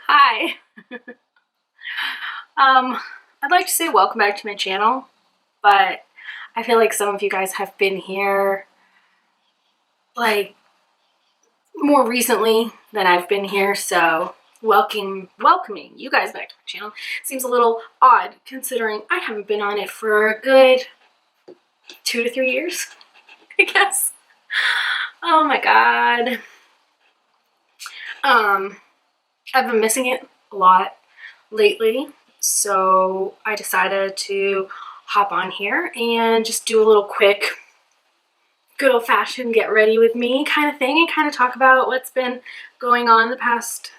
Hi. I'd like to say welcome back to my channel, but I feel like some of you guys have been here like more recently than I've been here, so welcoming you guys back to my channel seems a little odd considering I haven't been on it for a good 2 to 3 years, I guess. Oh my god. I've been missing it a lot lately, so I decided to hop on here and just do a little quick good old-fashioned get ready with me kind of thing and kind of talk about what's been going on the past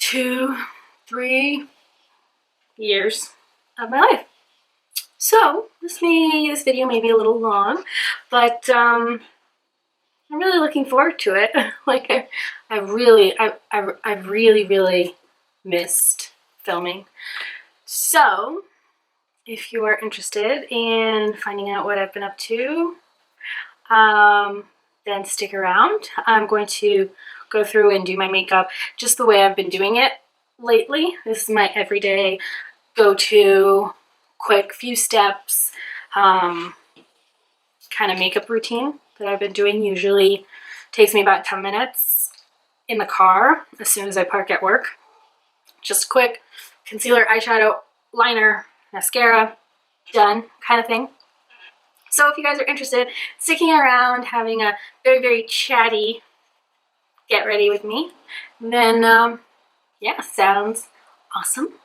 2-3 years of my life. So this video may be a little long, but I'm really looking forward to it. Like I've really missed filming. So if you are interested in finding out what I've been up to, then stick around. I'm going to go through and do my makeup just the way I've been doing it lately. This is my everyday go-to, quick few steps kind of makeup routine that I've been doing. Usually takes me about 10 minutes in the car as soon as I park at work. Just quick concealer, eyeshadow, liner, mascara, done kind of thing. So if you guys are interested, sticking around, having a very chatty get ready with me, then yeah, sounds awesome.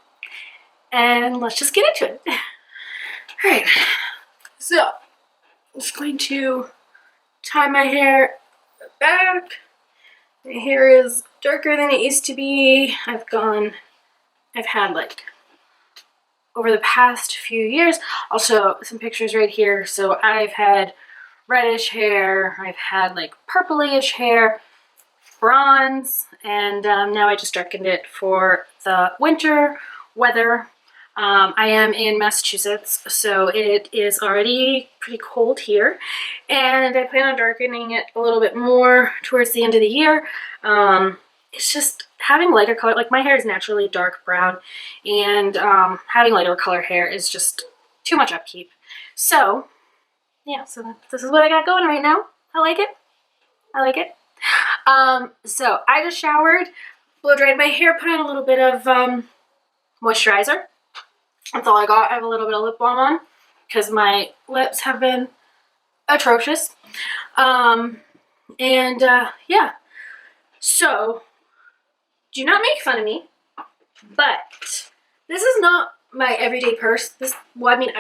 And let's just get into it. All right, so I'm just going to tie my hair back. My hair is darker than it used to be. I've had like over the past few years, also some pictures right here. So I've had reddish hair, I've had like purplyish hair, bronze, and now I just darkened it for the winter weather. I am in Massachusetts, so it is already pretty cold here, and I plan on darkening it a little bit more towards the end of the year. It's just having lighter color, like my hair is naturally dark brown, and having lighter color hair is just too much upkeep. So yeah, so this is what I got going right now. I like it. I like it. So I just showered, blow dried my hair, put on a little bit of moisturizer. That's all I got. I have a little bit of lip balm on because my lips have been atrocious. Yeah. So do not make fun of me, but this is not my everyday purse. Well, I mean,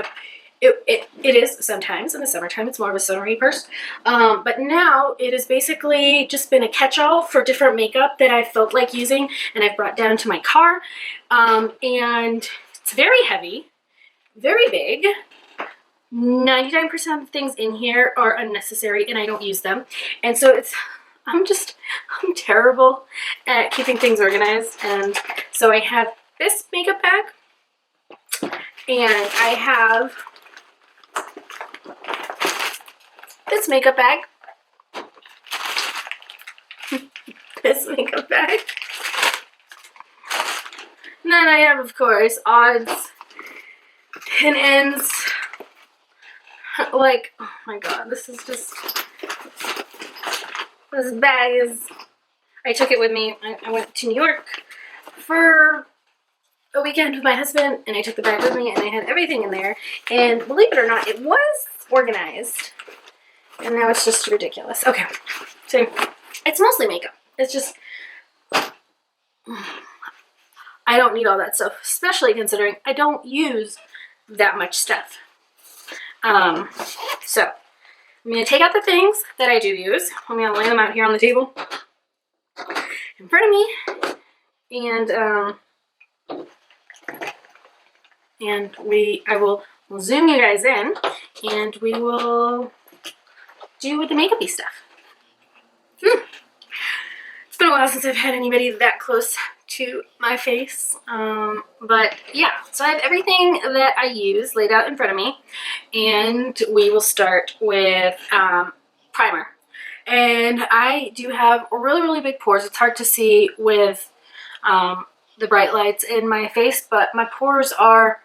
it is sometimes in the summertime. It's more of a summery purse, but now it has basically just been a catch-all for different makeup that I felt like using, and I've brought down to my car, and it's very heavy, very big. 99% of things in here are unnecessary and I don't use them, and so I'm terrible at keeping things organized. And so I have this makeup bag, and I have this makeup bag, this makeup bag, and then I have, of course, odds and ends. Like, oh my god, this bag is, I took it with me. I went to New York for a weekend with my husband, and I took the bag with me, and I had everything in there, and believe it or not, it was organized, and now it's just ridiculous. Okay, so it's mostly makeup. It's just, I don't need all that stuff, especially considering I don't use that much stuff. So I'm going to take out the things that I do use. I'm going to lay them out here on the table in front of me, and I will zoom you guys in, and we will do the makeup-y stuff. It's been a while since I've had anybody that close to my face, but yeah, so I have everything that I use laid out in front of me, and we will start with primer. And I do have really big pores. It's hard to see with the bright lights in my face, but my pores are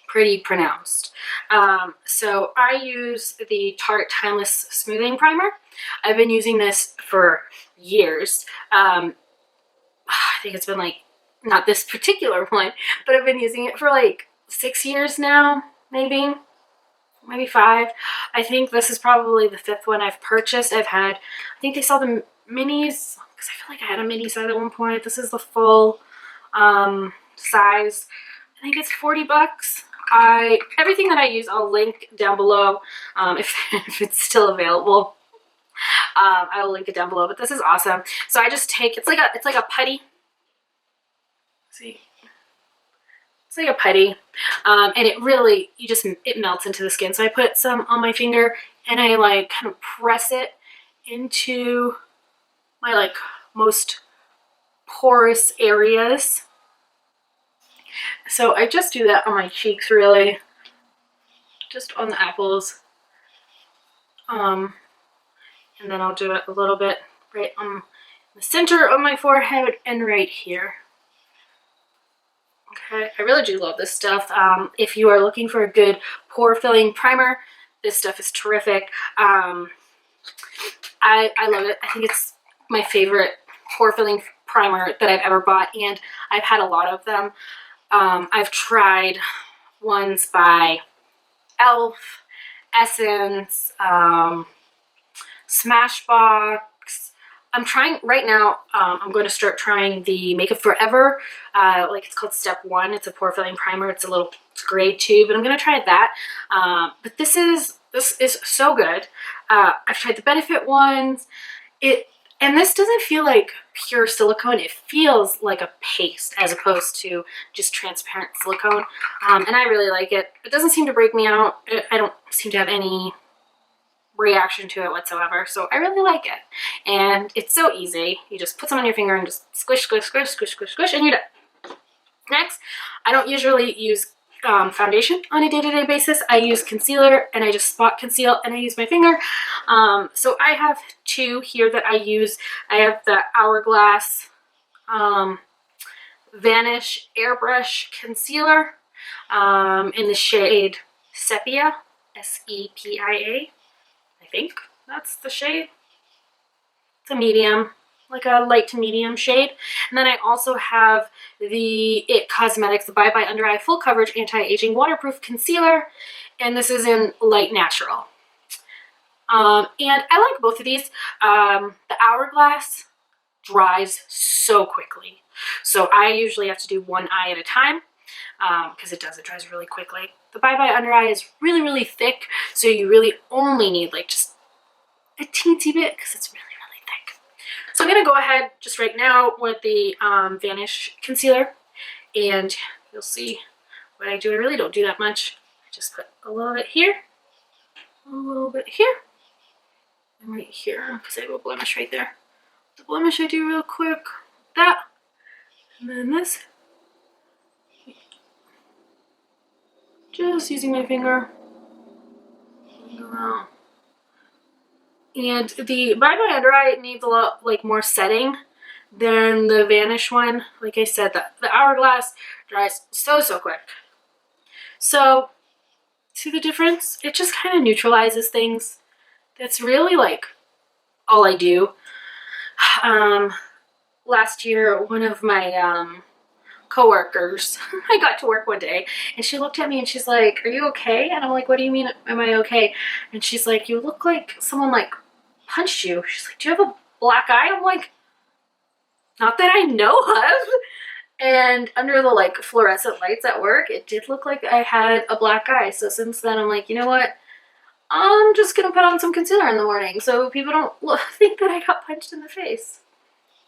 pretty pronounced. So I use the Tarte Timeless Smoothing Primer. I've been using this for years. I think it's been like, not this particular one, but I've been using it for like 6 years now, maybe 5. I think this is probably the 5th one I've purchased. I think they sell the minis, because I feel like I had a mini size at one point. This is the full size. I think it's 40 bucks. Everything that I use I'll link down below, if it's still available. I will link it down below, but this is awesome. So I just take, it's like a putty. See, it's like a putty, and it really, it melts into the skin. So I put some on my finger and I like kind of press it into my like most porous areas. So I just do that on my cheeks, really, just on the apples, and then I'll do it a little bit right on the center of my forehead and right here. Okay, I really do love this stuff. If you are looking for a good pore filling primer, this stuff is terrific. I love it. I think it's my favorite pore filling primer that I've ever bought, and I've had a lot of them. I've tried ones by e.l.f., Essence, Smashbox. I'm trying right now, I'm going to start trying the Makeup Forever, like it's called Step 1. It's a pore filling primer. It's a gray tube, but I'm going to try that. But this is so good. I've tried the Benefit ones. And this doesn't feel like pure silicone. It feels like a paste as opposed to just transparent silicone. And I really like it. It doesn't seem to break me out. I don't seem to have any reaction to it whatsoever. So I really like it. And it's so easy. You just put some on your finger and just squish, squish, squish, squish, squish, squish, and you're done. Next, I don't usually use foundation on a day-to-day basis. I use concealer and I just spot conceal and I use my finger. So I have 2 here that I use. I have the Hourglass Vanish Airbrush Concealer in the shade Sepia, S-E-P-I-A. I think that's the shade. It's a medium, like a light to medium shade. And then I also have the IT Cosmetics Bye Bye Under Eye Full Coverage Anti-Aging Waterproof Concealer, and this is in Light Natural. And I like both of these. The Hourglass dries so quickly, so I usually have to do one eye at a time, because it dries really quickly. The Bye Bye Under Eye is really, really thick, so you really only need like just a teensy bit because it's really, really thick. So I'm going to go ahead just right now with the Vanish concealer, and you'll see what I do. I really don't do that much. I just put a little bit here, a little bit here, and right here, because I have a blemish right there. The blemish I do real quick, that, and then this. Just using my finger. And the Bye Bye Under Eye needs a lot like more setting than the Vanish one. Like I said, the Hourglass dries so quick. So, see the difference? It just kind of neutralizes things. That's really like all I do. Last year, one of my co-workers, I got to work one day and she looked at me and she's like, "Are you okay?" And I'm like, "What do you mean, am I okay?" And she's like, "You look like someone like punched you." She's like, "Do you have a black eye?" I'm like, "Not that I know of." And under the like fluorescent lights at work, it did look like I had a black eye. So since then I'm like, you know what? I'm just gonna put on some concealer in the morning so people don't think that I got punched in the face.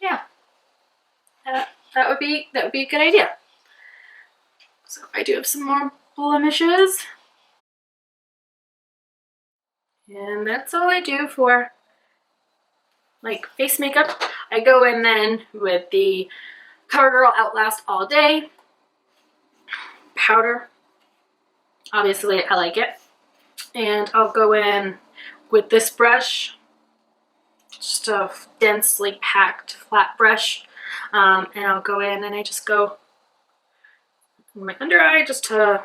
Yeah. That would be a good idea. So I do have some more blemishes. And that's all I do for like face makeup. I go in then with the Covergirl Outlast All-Day Powder. Obviously I like it. And I'll go in with this brush. Just a densely packed flat brush. and I'll go in and I just go in my under eye just to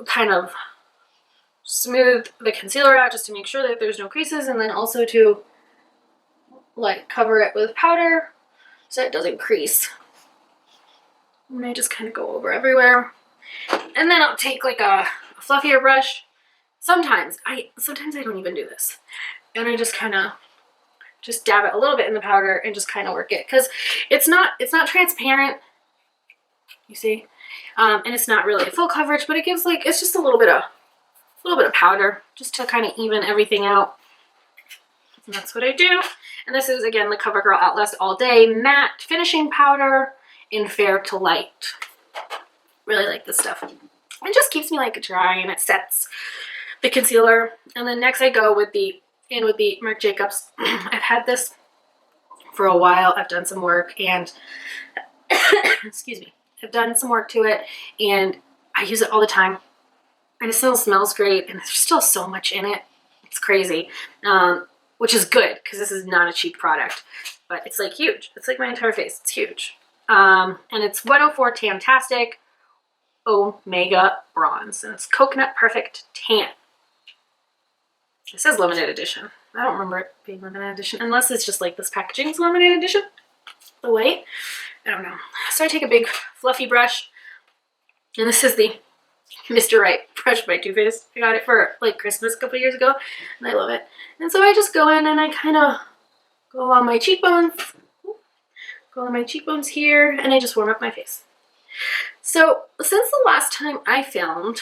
kind of smooth the concealer out, just to make sure that there's no creases, and then also to like cover it with powder so it doesn't crease. And I just kind of go over everywhere. And then I'll take like a fluffier brush. Sometimes I don't even do this. And I just kind of just dab it a little bit in the powder and just kind of work it, because it's not transparent, you see, and it's not really a full coverage, but it gives like, it's just a little bit of powder just to kind of even everything out. And that's what I do. And this is again the Covergirl Outlast All Day Matte Finishing Powder in Fair to Light. Really like this stuff. It just keeps me like dry and it sets the concealer. And then next I go with the Marc Jacobs. I've had this for a while. I've done some work and excuse me. I've done some work to it and I use it all the time. And it still smells great and there's still so much in it. It's crazy. Which is good because this is not a cheap product, but it's like huge. It's like my entire face. It's huge. And it's 104 Tantastic Omega Bronze, and it's Coconut Perfect Tan. It says limited edition. I don't remember it being limited edition, unless it's just like this packaging is limited edition. The white, I don't know. So I take a big fluffy brush, and this is the Mr. Right brush by Too Faced. I got it for like Christmas a couple years ago, and I love it. And so I just go in and I kind of go along my cheekbones, here, and I just warm up my face. So since the last time I filmed,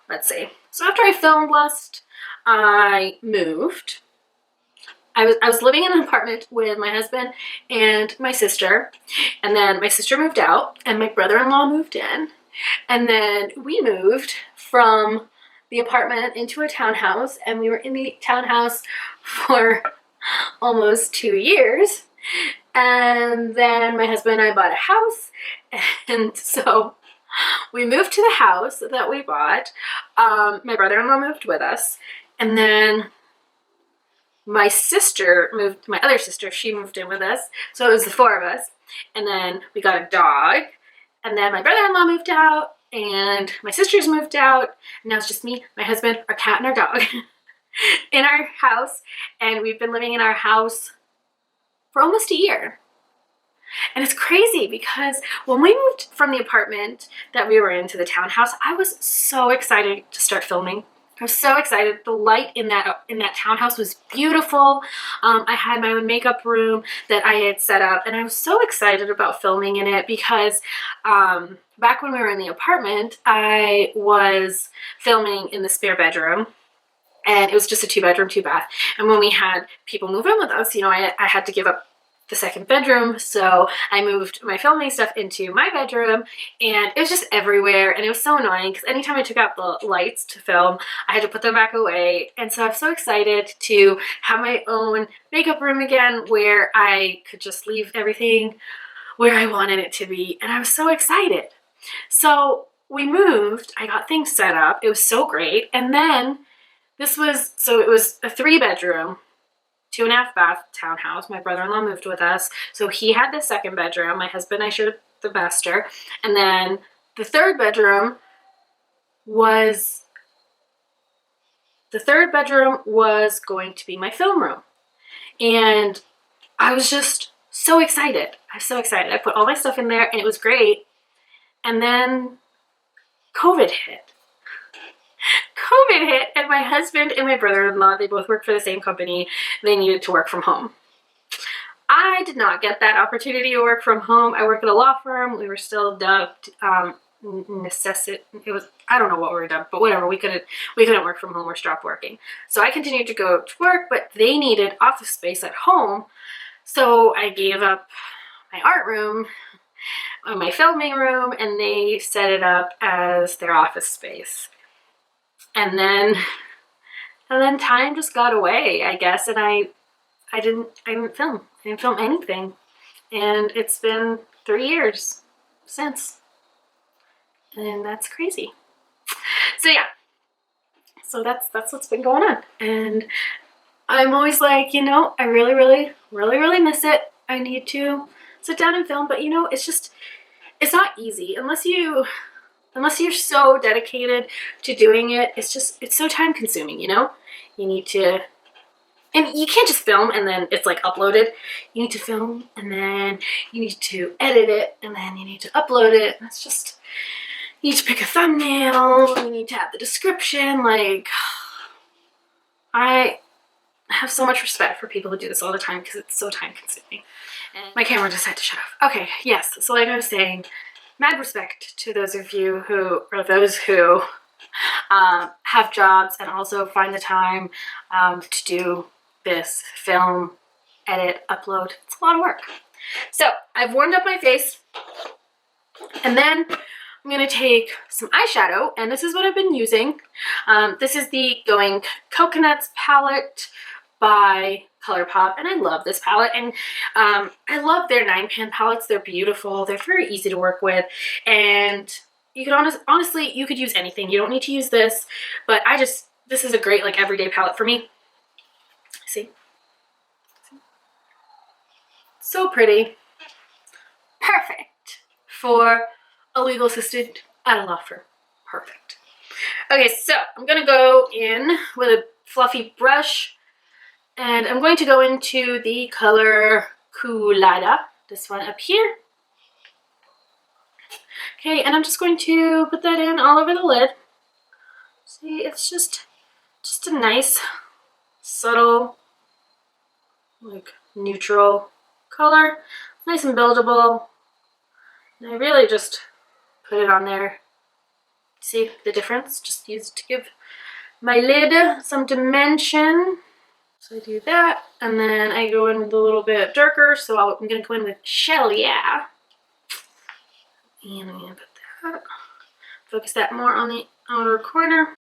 let's see. So after I filmed last, I moved. I was living in an apartment with my husband and my sister, and then my sister moved out, and my brother-in-law moved in. And then we moved from the apartment into a townhouse, and we were in the townhouse for almost 2 years. And then my husband and I bought a house, and so we moved to the house that we bought. My brother-in-law moved with us, and then my sister moved, my other sister, she moved in with us, so it was the 4 of us. And then we got a dog. And then my brother-in-law moved out, and my sisters moved out, and now it's just me, my husband, our cat, and our dog in our house. And we've been living in our house for almost a year. And it's crazy because when we moved from the apartment that we were in to the townhouse, I was so excited to start filming. I was so excited. The light in that townhouse was beautiful. I had my own makeup room that I had set up, and I was so excited about filming in it because back when we were in the apartment, I was filming in the spare bedroom, and it was just a 2-bedroom, 2-bath. And when we had people move in with us, you know, I had to give up the second bedroom, so I moved my filming stuff into my bedroom, and it was just everywhere, and it was so annoying because anytime I took out the lights to film, I had to put them back away. And so I'm so excited to have my own makeup room again where I could just leave everything where I wanted it to be, and I was so excited. So we moved, I got things set up, it was so great. And then it was a 3-bedroom, 2.5-bath townhouse. My brother-in-law moved with us, so he had the second bedroom. My husband and I shared the master, and then the third bedroom was going to be my film room, and I was just so excited. I was so excited. I put all my stuff in there, and it was great. And then COVID hit. And my husband and my brother-in-law, they both work for the same company. They needed to work from home. I did not get that opportunity to work from home. I work at a law firm. We were still dubbed I don't know what we were dubbed, but whatever. We couldn't work from home or stop working. So I continued to go to work, but they needed office space at home. So I gave up my art room, my filming room, and they set it up as their office space. And then time just got away, I guess, and I didn't film. I didn't film anything. And it's been 3 years since. And that's crazy. So yeah. So that's what's been going on. And I'm always like, you know, I really, really, really, really miss it. I need to sit down and film, but you know, it's just, it's not easy unless you're so dedicated to doing it. It's just, it's so time consuming, you know? You need to, and you can't just film and then it's like uploaded. You need to film and then you need to edit it and then you need to upload it. And it's just, you need to pick a thumbnail, you need to have the description. Like, I have so much respect for people who do this all the time because it's so time consuming. And my camera decided to shut off. Okay, yes, so like I was saying, mad respect to those of you who, or those who have jobs and also find the time to do this, film, edit, upload. It's a lot of work. So I've warmed up my face and then I'm gonna take some eyeshadow, and this is what I've been using. This is the Going Coconuts palette by Colourpop, and I love this palette, and I love their 9-pan palettes. They're beautiful, they're very easy to work with, and you could honestly, you could use anything. You don't need to use this, but this is a great like everyday palette for me. See? So pretty. Perfect for a legal assistant at a law firm. Perfect. Okay, so I'm gonna go in with a fluffy brush, and I'm going to go into the color Kulada, this one up here. Okay, and I'm just going to put that in all over the lid. See, it's just a nice, subtle, like neutral color. Nice and buildable. And I really just put it on there. See the difference? Just use it to give my lid some dimension. So I do that, and then I go in with a little bit darker, so I'm going to go in with Soleil. And I'm going to put that, focus that more on the outer corner.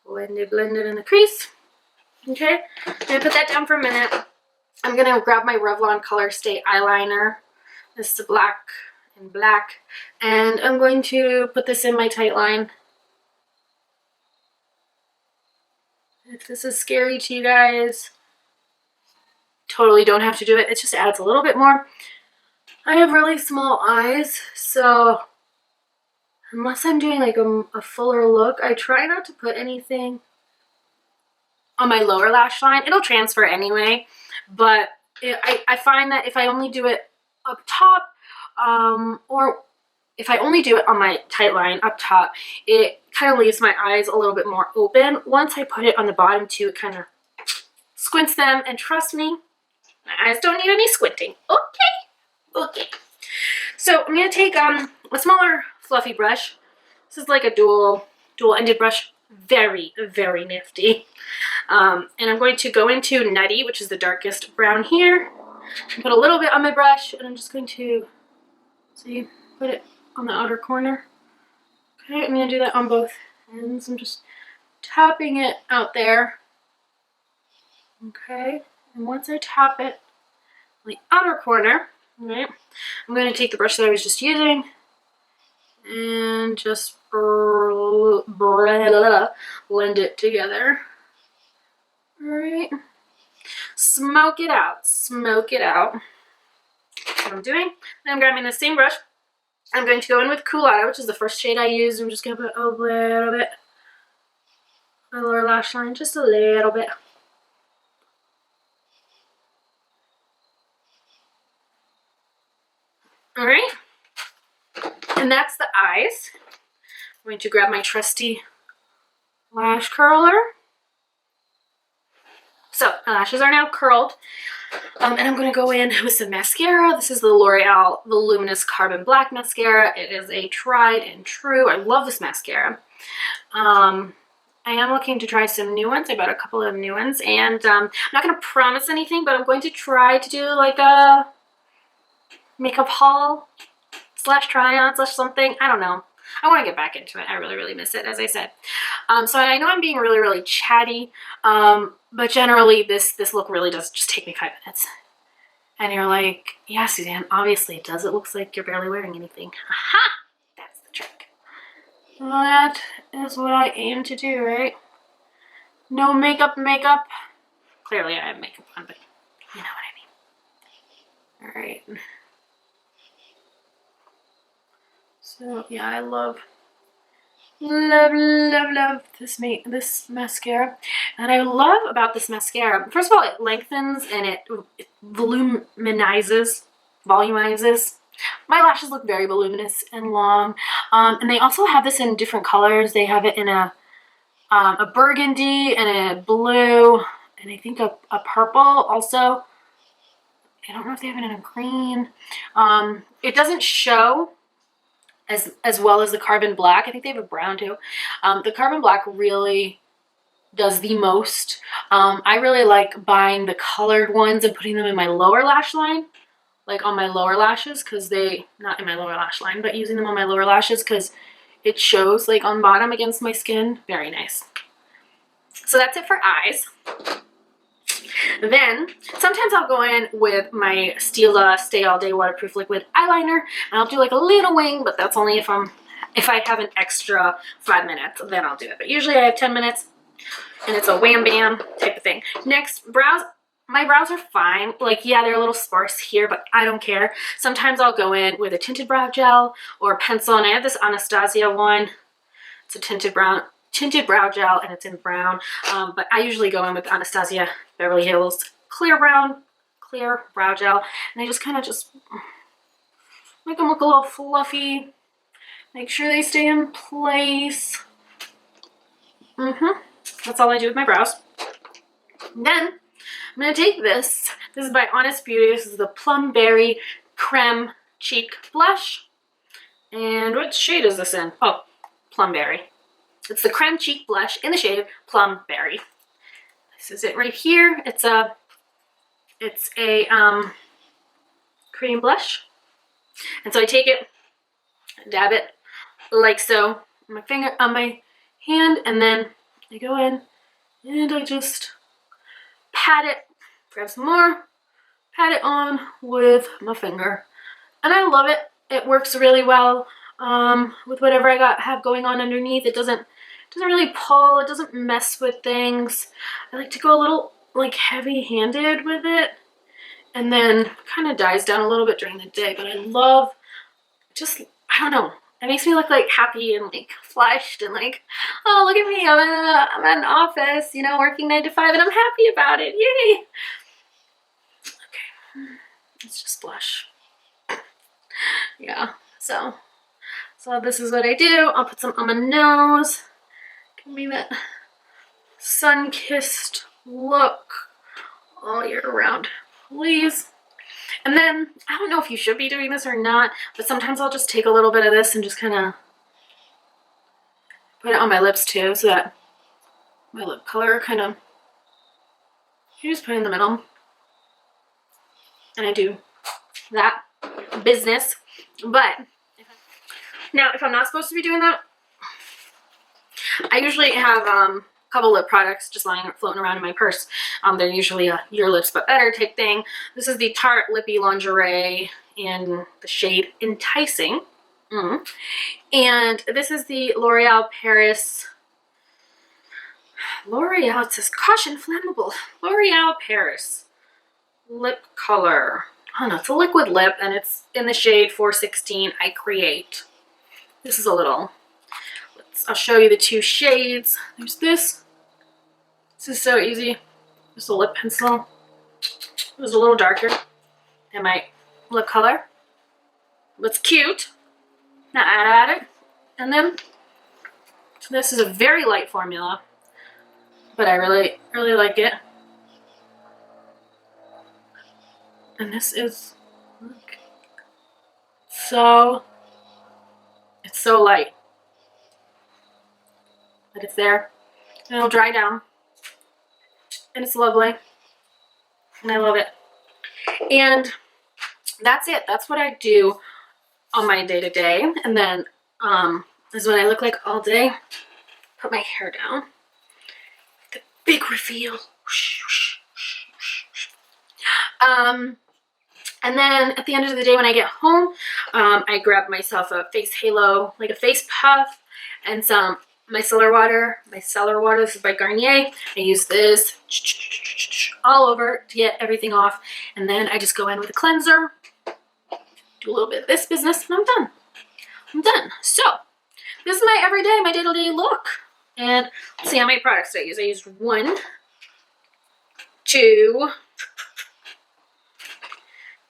Blend it in the crease. Okay, I'm going to put that down for a minute. I'm going to grab my Revlon ColorStay eyeliner. This is black and black. And I'm going to put this in my tight line. If this is scary to you guys, totally don't have to do it. It just adds a little bit more. I have really small eyes, so unless I'm doing like a fuller look, I try not to put anything on my lower lash line. It'll transfer anyway, but I find that if I only do it up top, or if I only do it on my tight line up top, it kind of leaves my eyes a little bit more open. Once I put it on the bottom too, it kind of squints them, and trust me, my eyes don't need any squinting. Okay. So I'm going to take a smaller fluffy brush. This is like a dual-ended brush. Very, very nifty. And I'm going to go into Nutty, which is the darkest brown here. Put a little bit on my brush, and I'm just going to, see, put it on the outer corner. Okay, I'm going to do that on both ends. I'm just tapping it out there. Okay, and once I tap it on the outer corner, right, I'm going to take the brush that I was just using and just blend it together. Alright, smoke it out, smoke it out. That's what I'm doing. Then I'm grabbing the same brush. I'm going to go in with Kulada, which is the first shade I used. I'm just going to put a little bit on the lower lash line, just a little bit. Alright, and that's the eyes. I'm going to grab my trusty lash curler. So my lashes are now curled, and I'm going to go in with some mascara. This is the L'Oreal Voluminous Carbon Black Mascara. It is a tried and true. I love this mascara. I am looking to try some new ones. I bought a couple of new ones, and I'm not going to promise anything, but I'm going to try to do like a makeup haul / try on / something. I don't know. I want to get back into it. I really, really miss it, as I said. So I know I'm being really, really chatty, but generally this look really does just take me 5 minutes. And you're like, yeah, Suzanne, obviously it does. It looks like you're barely wearing anything. Aha! That's the trick. Well, that is what I aim to do, right? no makeup. Clearly I have makeup on, but you know what I mean. All right. So yeah, I love this mascara. And I love about this mascara, first of all, it lengthens and it volumizes. My lashes look very voluminous and long. And they also have this in different colors. They have it in a burgundy and a blue, and I think a purple also. I don't know if they have it in a green. It doesn't show as well as the carbon black. I think they have a brown too. The carbon black really does the most. I really like buying the colored ones and putting them in my lower lash line, like on my lower lashes, because not in my lower lash line, but using them on my lower lashes because it shows like on bottom against my skin. Very nice. So that's it for eyes. Then sometimes I'll go in with my Stila Stay All Day Waterproof Liquid Eyeliner, and I'll do like a little wing, but that's only if I have an extra 5 minutes, then I'll do it. But usually I have 10 minutes, and it's a wham bam type of thing. Next, brows. My brows are fine. Like, yeah, they're a little sparse here, but I don't care. Sometimes I'll go in with a tinted brow gel or a pencil, and I have this Anastasia one. It's a tinted brow gel, and it's in brown. But I usually go in with Anastasia Beverly Hills clear brow gel, and I just kind of just make them look a little fluffy. Make sure they stay in place. That's all I do with my brows. And then I'm gonna take this. This is by Honest Beauty. This is the Plum Berry Creme Cheek Blush. And what shade is this in? Oh, Plum Berry. It's the Creme Cheek Blush in the shade Plum Berry. This is it right here. It's a cream blush. And so I take it, dab it like so on my hand, and then I go in and I just pat it, grab some more, pat it on with my finger. And I love it. It works really well with whatever I have going on underneath. It doesn't really pull, it doesn't mess with things. I like to go a little like heavy-handed with it, and then kind of dies down a little bit during the day. But I love just, I don't know, it makes me look like happy and like flushed and like, oh, look at me, I'm in an office, you know, working 9 to 5, and I'm happy about it. Yay! Okay, let's just blush. Yeah, so this is what I do. I'll put some on my nose. Give me that sun-kissed look all year round, please. And then, I don't know if you should be doing this or not, but sometimes I'll just take a little bit of this and just kind of put it on my lips too, so that my lip color kind of, you just put it in the middle. And I do that business. But now, if I'm not supposed to be doing that, I usually have a couple lip products just floating around in my purse. They're usually a Your Lips But Better type thing. This is the Tarte Lippy Lingerie in the shade Enticing. And this is the L'Oreal Paris. L'Oreal, it says Caution Flammable. L'Oreal Paris lip color. Oh no, it's a liquid lip, and it's in the shade 416 I Create. This is a little, I'll show you the 2 shades. There's this. This is so easy. Just a lip pencil. It was a little darker than my lip color. It's cute. Now add it. And then, this is a very light formula, but I really, really like it. And this is, look, it's so light. But it's there. And it'll dry down. And it's lovely. And I love it. And that's it. That's what I do on my day-to-day. And then this is what I look like all day. Put my hair down. The big reveal. And then at the end of the day when I get home, I grab myself a face halo, like a face puff, and some my cellar water. This is by Garnier. I use this all over to get everything off. And then I just go in with a cleanser, do a little bit of this business, and I'm done. I'm done. So this is my everyday, my day-to-day look. And let's see how many products I use. I used 1, 2,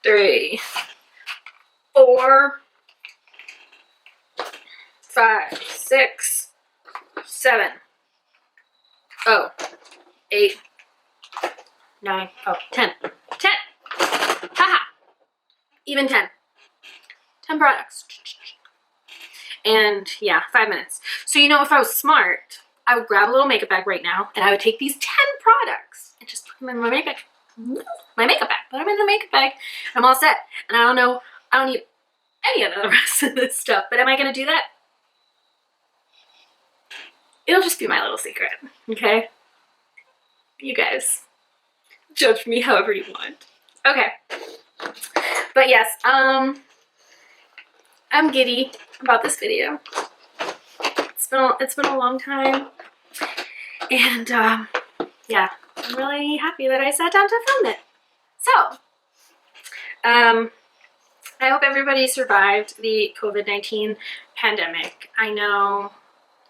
3, 4, 5, 6, 7, 8, 9, 10. 10. Haha. Even 10. 10 products. And yeah, 5 minutes. So you know, if I was smart, I would grab a little makeup bag right now and I would take these 10 products and just put them in my makeup bag. Put them in the makeup bag. I'm all set. And I don't need any of the rest of this stuff. But am I going to do that? It'll just be my little secret, okay? You guys, judge me however you want. Okay. But yes, I'm giddy about this video. It's been a long time. And yeah, I'm really happy that I sat down to film it. So, I hope everybody survived the COVID-19 pandemic. I know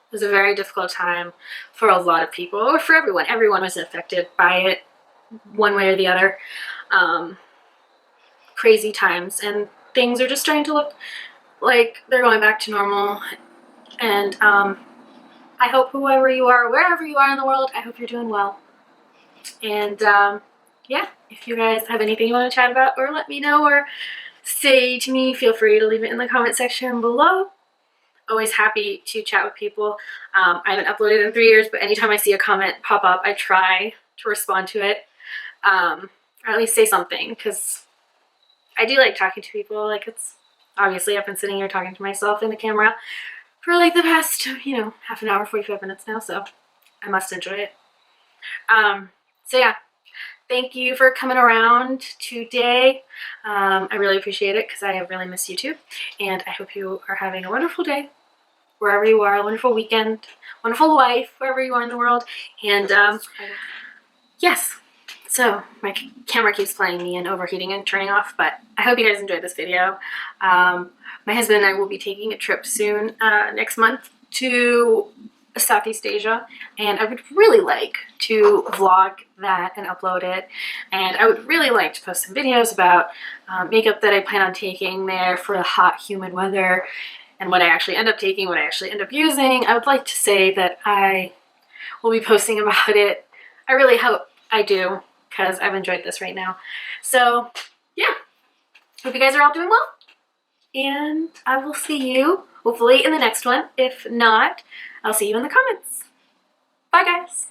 it was a very difficult time for a lot of people, or for everyone. Everyone was affected by it one way or the other. Crazy times, and things are just starting to look like they're going back to normal. And I hope whoever you are, wherever you are in the world, I hope you're doing well. And yeah, if you guys have anything you want to chat about or let me know or say to me, feel free to leave it in the comment section below. Always happy to chat with people. I haven't uploaded in 3 years, but anytime I see a comment pop up, I try to respond to it, or at least say something, because I do like talking to people. Like, it's obviously I've been sitting here talking to myself in the camera for like the past, you know, half an hour, 45 minutes now, so I must enjoy it. So yeah, thank you for coming around today. I really appreciate it because I have really missed you too, and I hope you are having a wonderful day wherever you are, a wonderful weekend, wonderful life wherever you are in the world. And yes, so my camera keeps playing me and overheating and turning off, but I hope you guys enjoyed this video. My husband and I will be taking a trip soon, next month, to Southeast Asia, and I would really like to vlog that and upload it. And I would really like to post some videos about makeup that I plan on taking there for the hot, humid weather, and what I actually end up taking, what I actually end up using. I would like to say that I will be posting about it. I really hope I do, because I've enjoyed this right now. So yeah, hope you guys are all doing well, and I will see you hopefully in the next one. If not, I'll see you in the comments. Bye guys.